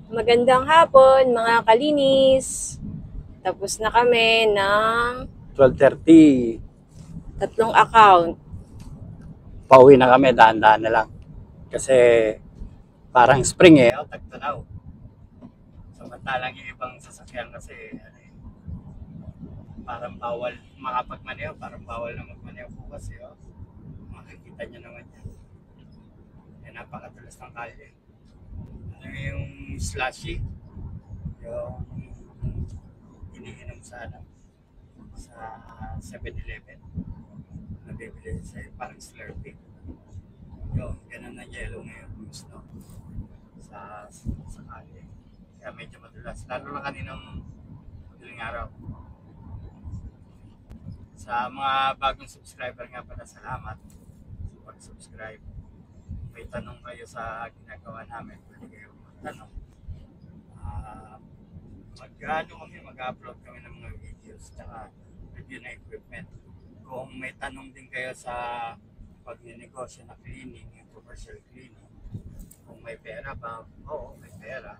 Magandang hapon mga kalinis. Tapos na kami ng 12:30. 3 account. Pauwi na kami, dahan-dahan na lang. Kasi parang spring eh, tagtanaw. Samantalang yung ibang sasakyan kasi parang bawal makapagmaneho, parang bawal na magmaneho bukas eh. Makikita nyo naman yan. Napakatulas ng kalye. Yung slushy, yung iniinom sa 7-Eleven. Nabibili sa parang Slurpee. Yung ganun na yellow ngayon, yung snow sa kalye. Kaya medyo madulas. Lalo na kaninang madaling araw. Sa mga bagong subscriber nga pala, salamat sa pag-subscribe. May tanong kayo sa ginagawa namin, pwede kayo magtanong. Mag-upload kami ng mga videos tsaka review na equipment. Kung may tanong din kayo sa pag-negosyo na cleaning, yung commercial cleaning, kung may pera ba? Oo, may pera.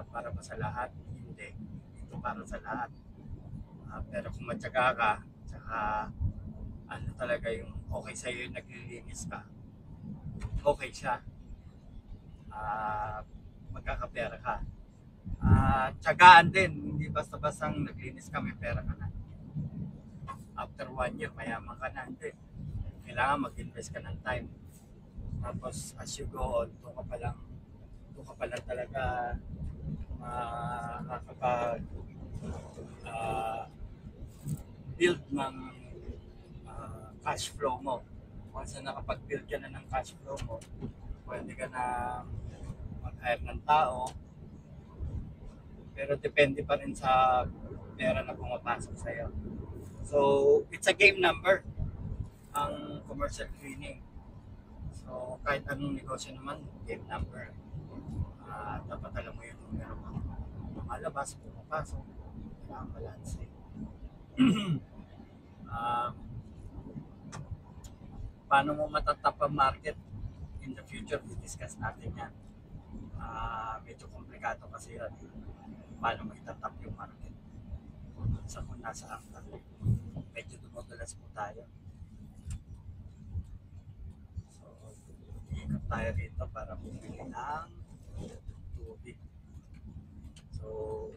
Para ba sa lahat? Hindi. Ito para sa lahat. Pero kung matyaga ka, tsaka ano talaga yung okay sa'yo yung naglilinis ka, okay siya. Magkakapera ka. Tsagaan din, hindi basta-bastang naglinis ka, may pera ka na. After 1 year, mayaman ka na. Hindi. Kailangan mag-invest ka ng time. Tapos as you go on, doon ka pa lang talaga makakapag build ng cash flow mo. Once na nakapag-build ka na ng cash flow mo, pwede ka na mag-hire ng tao, pero depende pa rin sa pera na pumapasok sa'yo. So, it's a game number, ang commercial cleaning. So, kahit anong negosyo naman, game number. Dapat alam mo yung numero mo. Lumalabas, pumapasok, kailangan balance. Paano mo matatap ang market in the future, discuss natin yan. Medyo komplikado kasi yan. Paano mo itatap yung market sa kung nasa angka. Medyo dumudulas po tayo. So, ikot tayo dito para bumili ng tubig. So,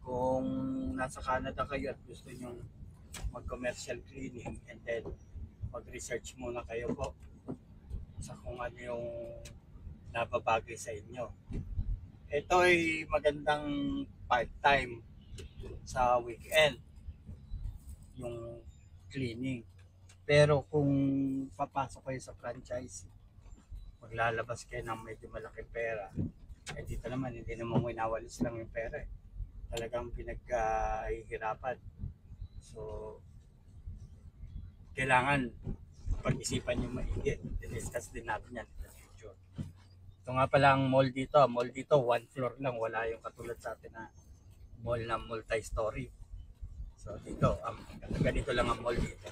kung nasa Canada kayo at gusto nyo mag-commercial cleaning, and then mag-research muna kayo po sa kung ano yung nababagay sa inyo. Ito ay magandang part-time sa weekend, yung cleaning. Pero kung papasok kayo sa franchise, maglalabas kayo ng medyo malaking pera, dito naman hindi naman winawalis lang yung pera eh. Talagang pinag-hihirapan. So, kailangan pag-isipan yung maigi. Discuss din natin yan in the future. Ito nga pala ang mall dito. Mall dito, 1 floor lang. Wala yung katulad sa atin na mall na multi-story. So dito, ganito lang ang mall dito.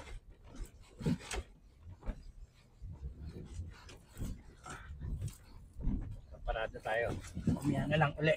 Parada tayo. Umiya na lang uli.